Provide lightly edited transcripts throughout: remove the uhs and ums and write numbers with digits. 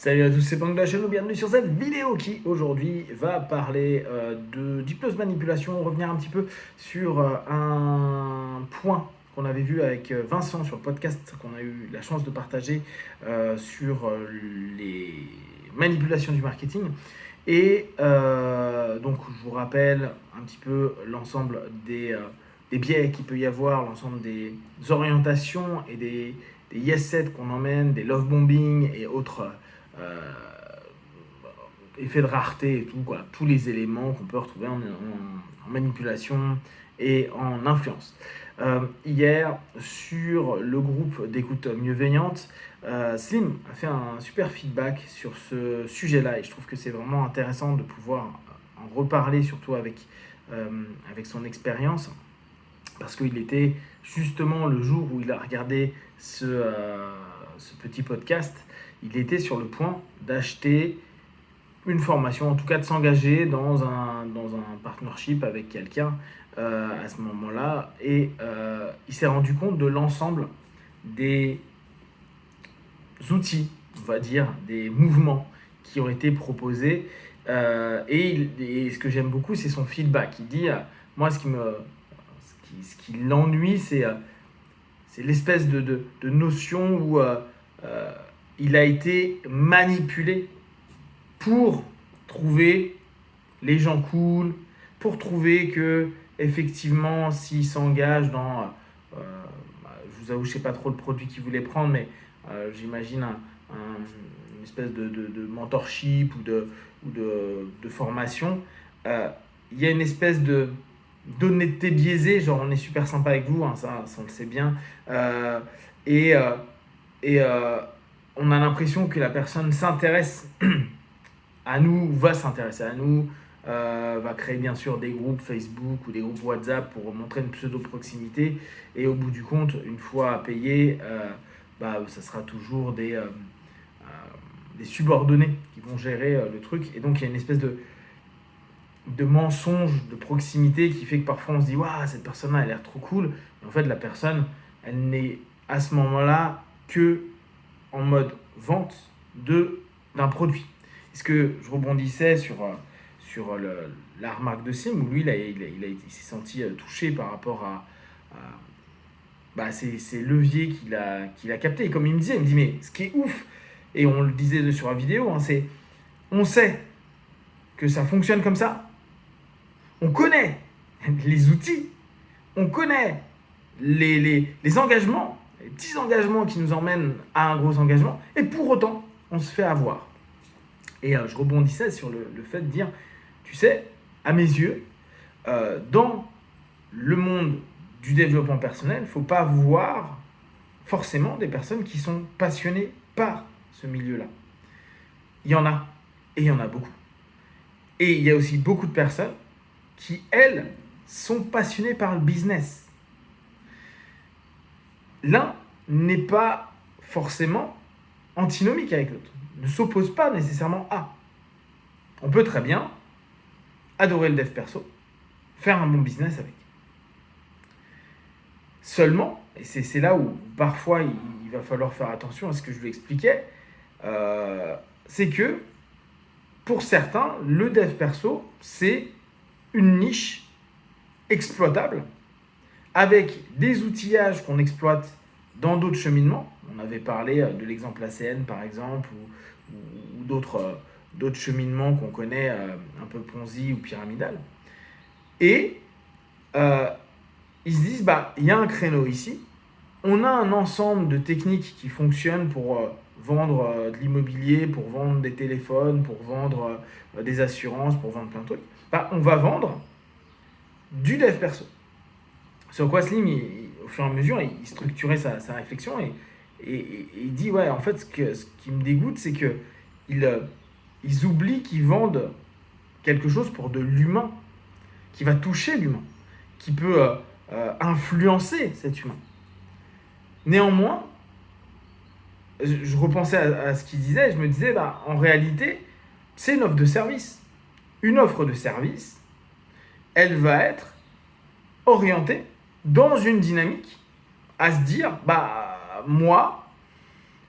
Salut à tous, c'est Pang de la chaîne, bienvenue sur cette vidéo qui aujourd'hui va parler d'hypnose manipulation, revenir un petit peu sur un point qu'on avait vu avec Vincent sur le podcast qu'on a eu la chance de partager sur les manipulations du marketing. Et donc je vous rappelle un petit peu l'ensemble des biais qu'il peut y avoir, l'ensemble des orientations et des yes sets qu'on emmène, des love bombing et autres euh, effets de rareté et tout, quoi, tous les éléments qu'on peut retrouver en manipulation et en influence. Hier, sur le groupe d'écoute mieuxveillante, Slim a fait un super feedback sur ce sujet-là et je trouve que c'est vraiment intéressant de pouvoir en reparler, surtout avec son expérience, parce qu'il était justement le jour où il a regardé ce petit podcast, il était sur le point d'acheter une formation, en tout cas de s'engager dans un partnership avec quelqu'un à ce moment-là. Et il s'est rendu compte de l'ensemble des outils, on va dire, des mouvements qui ont été proposés. Et ce que j'aime beaucoup, c'est son feedback. Il dit, moi, ce qui l'ennuie, c'est l'espèce de notion où il a été manipulé pour trouver les gens cool, pour trouver que effectivement s'il s'engage dans, je vous avoue, je sais pas trop le produit qu'il voulait prendre, mais j'imagine une espèce de mentorship ou de formation, il y a une espèce d'honnêteté biaisée, genre on est super sympa avec vous, hein, ça on le sait bien, et, euh, et on a l'impression que la personne s'intéresse à nous, va s'intéresser à nous, va créer bien sûr des groupes Facebook ou des groupes WhatsApp pour montrer une pseudo-proximité. Et au bout du compte, une fois payé, ça sera toujours des subordonnés qui vont gérer le truc. Et donc il y a une espèce de mensonge de proximité qui fait que parfois on se dit waouh, cette personne-là elle a l'air trop cool. Et en fait, la personne, elle n'est à ce moment-là que en mode vente d'un produit. Est-ce que je rebondissais sur la remarque de Sim où lui il s'est senti touché par rapport à ces leviers qu'il a captés. Et comme il me dit mais ce qui est ouf, et on le disait sur la vidéo, hein, c'est on sait que ça fonctionne comme ça, on connaît les outils, on connaît les engagements, les petits engagements qui nous emmènent à un gros engagement, et pour autant, on se fait avoir. Et je rebondissais sur le fait de dire, tu sais, à mes yeux, dans le monde du développement personnel, il ne faut pas voir forcément des personnes qui sont passionnées par ce milieu-là. Il y en a, et il y en a beaucoup. Et il y a aussi beaucoup de personnes qui, elles, sont passionnées par le business. L'un n'est pas forcément antinomique avec l'autre, ne s'oppose pas nécessairement à. On peut très bien adorer le dev perso, faire un bon business avec. Seulement, et c'est là où parfois il va falloir faire attention à ce que je lui expliquais, c'est que pour certains, le dev perso, c'est une niche exploitable avec des outillages qu'on exploite dans d'autres cheminements. On avait parlé de l'exemple ACN par exemple, ou d'autres cheminements qu'on connaît un peu Ponzi ou pyramidal. Et ils se disent, il y a un créneau ici, on a un ensemble de techniques qui fonctionnent pour vendre de l'immobilier, pour vendre des téléphones, pour vendre des assurances, pour vendre plein de trucs. On va vendre du dev perso. Sur quoi Slim, au fur et à mesure, il structurait sa réflexion et il dit, ouais, en fait, ce qui me dégoûte, c'est qu'ils oublient qu'ils vendent quelque chose pour de l'humain, qui va toucher l'humain, qui peut influencer cet humain. Néanmoins, je repensais à ce qu'il disait, et je me disais, en réalité, c'est une offre de service. Une offre de service, elle va être orientée dans une dynamique à se dire, moi,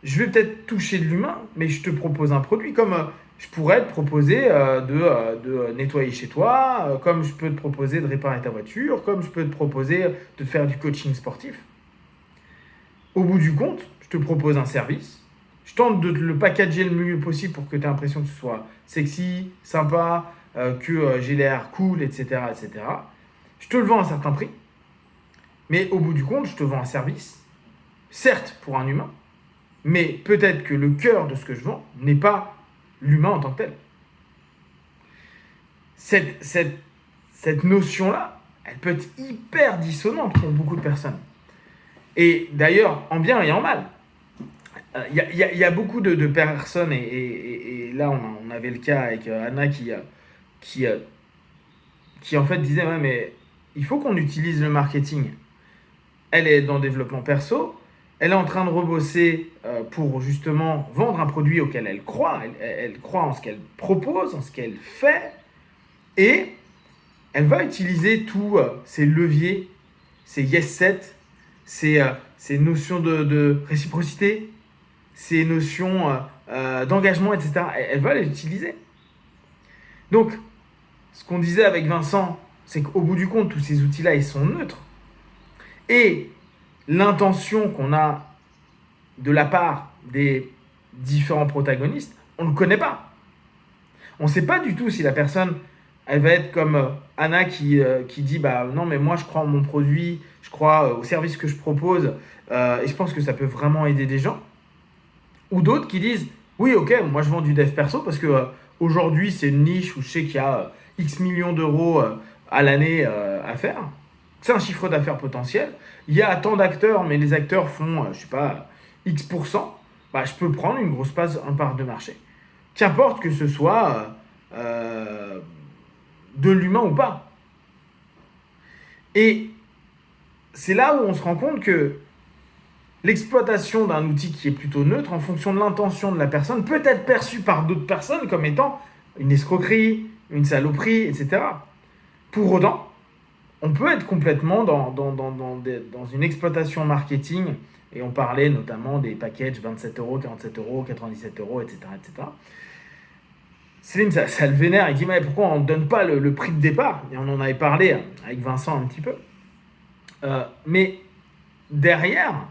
je vais peut-être toucher de l'humain, mais je te propose un produit comme je pourrais te proposer de nettoyer chez toi, comme je peux te proposer de réparer ta voiture, comme je peux te proposer de faire du coaching sportif. Au bout du compte, je te propose un service. Je tente de le packager le mieux possible pour que tu aies l'impression que ce soit sexy, sympa, que j'ai l'air cool, etc., etc. Je te le vends à un certain prix, mais au bout du compte, je te vends un service, certes pour un humain, mais peut-être que le cœur de ce que je vends n'est pas l'humain en tant que tel. Cette notion-là, elle peut être hyper dissonante pour beaucoup de personnes. Et d'ailleurs, en bien et en mal. Il y a beaucoup de personnes, et là on avait le cas avec Anna qui, qui en fait disait ouais, mais il faut qu'on utilise le marketing. Elle est dans le développement perso, elle est en train de rebosser pour justement vendre un produit auquel elle croit, elle croit en ce qu'elle propose, en ce qu'elle fait, et elle va utiliser tous ces leviers, ces yes set, ces notions de réciprocité, ces notions d'engagement, etc. Elle va les utiliser. Donc, ce qu'on disait avec Vincent, c'est qu'au bout du compte, tous ces outils-là, ils sont neutres. Et l'intention qu'on a de la part des différents protagonistes, on ne le connaît pas. On ne sait pas du tout si la personne, elle va être comme Anna qui dit bah non mais moi je crois en mon produit, je crois au service que je propose et je pense que ça peut vraiment aider des gens. Ou d'autres qui disent oui ok moi je vends du dev perso parce que aujourd'hui c'est une niche où je sais qu'il y a X millions d'euros à l'année à faire. C'est un chiffre d'affaires potentiel. Il y a tant d'acteurs mais les acteurs font je sais pas X%. Bah, je peux prendre une grosse part de marché. Qu'importe que ce soit de l'humain ou pas. Et c'est là où on se rend compte que l'exploitation d'un outil qui est plutôt neutre en fonction de l'intention de la personne peut être perçue par d'autres personnes comme étant une escroquerie, une saloperie, etc. Pour autant, on peut être complètement dans une exploitation marketing, et on parlait notamment des packages 27 euros, 47 euros, 97 euros, etc. etc. Slim, ça le vénère, il dit mais pourquoi on ne donne pas le prix de départ. Et on en avait parlé avec Vincent un petit peu. Mais derrière,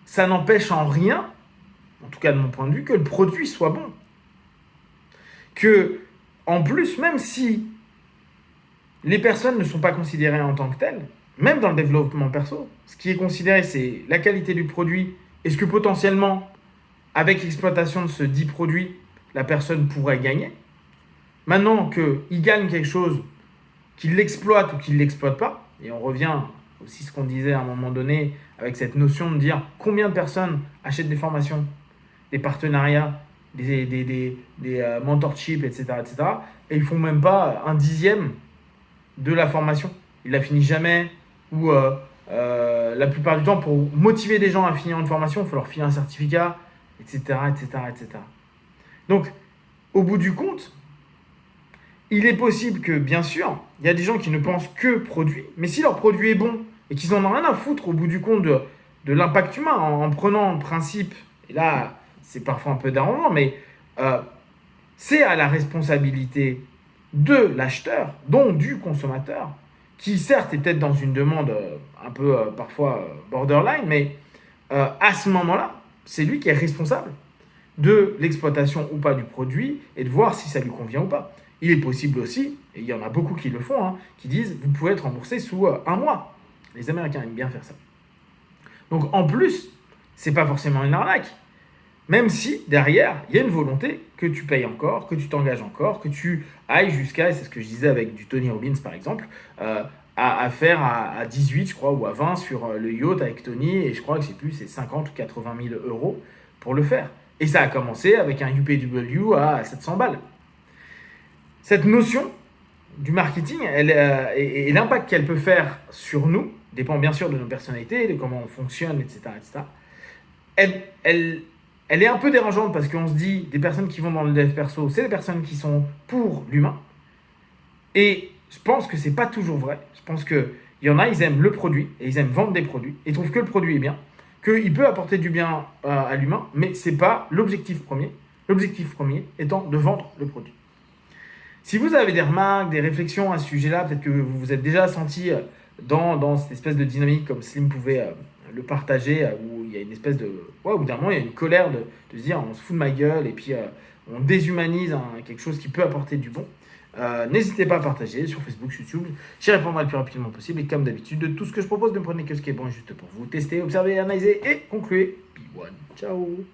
ça n'empêche en rien, en tout cas de mon point de vue, que le produit soit bon. Que, en plus, même si les personnes ne sont pas considérées en tant que telles, même dans le développement perso, ce qui est considéré, c'est la qualité du produit. Est-ce que potentiellement, avec l'exploitation de ce dit produit, la personne pourrait gagner? Maintenant qu'il gagne quelque chose, qu'il l'exploite ou qu'il ne l'exploite pas, et on revient aussi à ce qu'on disait à un moment donné, avec cette notion de dire combien de personnes achètent des formations, des partenariats, des mentorships, etc., etc., et ils ne font même pas un dixième de la formation. Ils la finissent jamais, ou la plupart du temps, pour motiver des gens à finir une formation, il faut leur filer un certificat, etc., etc., etc. Donc, au bout du compte, il est possible que, bien sûr, il y a des gens qui ne pensent que produit, mais si leur produit est bon et qu'ils n'en ont rien à foutre au bout du compte de l'impact humain, en prenant le principe, et là, c'est parfois un peu dérangant, mais c'est à la responsabilité de l'acheteur, donc du consommateur, qui certes est peut-être dans une demande un peu parfois borderline, mais à ce moment-là, c'est lui qui est responsable de l'exploitation ou pas du produit et de voir si ça lui convient ou pas. Il est possible aussi, et il y en a beaucoup qui le font, qui disent vous pouvez être remboursé sous un mois. Les Américains aiment bien faire ça. Donc en plus, c'est pas forcément une arnaque. Même si derrière, il y a une volonté que tu payes encore, que tu t'engages encore, que tu ailles jusqu'à, et c'est ce que je disais avec du Tony Robbins par exemple, à faire à 18, je crois, ou à 20 sur le yacht avec Tony, et je crois que c'est 50 ou 80 000 euros pour le faire. Et ça a commencé avec un UPW à 700 balles. Cette notion du marketing et l'impact qu'elle peut faire sur nous dépend bien sûr de nos personnalités, de comment on fonctionne, etc. etc. Elle est un peu dérangeante parce qu'on se dit des personnes qui vont dans le dev perso, c'est des personnes qui sont pour l'humain. Et je pense que c'est pas toujours vrai. Je pense qu'il y en a, ils aiment le produit et ils aiment vendre des produits. Ils trouvent que le produit est bien, qu'il peut apporter du bien à l'humain, mais ce n'est pas l'objectif premier. L'objectif premier étant de vendre le produit. Si vous avez des remarques, des réflexions à ce sujet-là, peut-être que vous vous êtes déjà senti dans cette espèce de dynamique comme Slim pouvait le partager, où il y a une espèce de... Ouais, au bout d'un moment, il y a une colère de se dire on se fout de ma gueule et puis on déshumanise quelque chose qui peut apporter du bon. N'hésitez pas à partager sur Facebook, YouTube. J'y répondrai le plus rapidement possible. Et comme d'habitude, de tout ce que je propose, ne prenez que ce qui est bon juste pour vous. Testez, observez, analysez et concluez. P1. Ciao.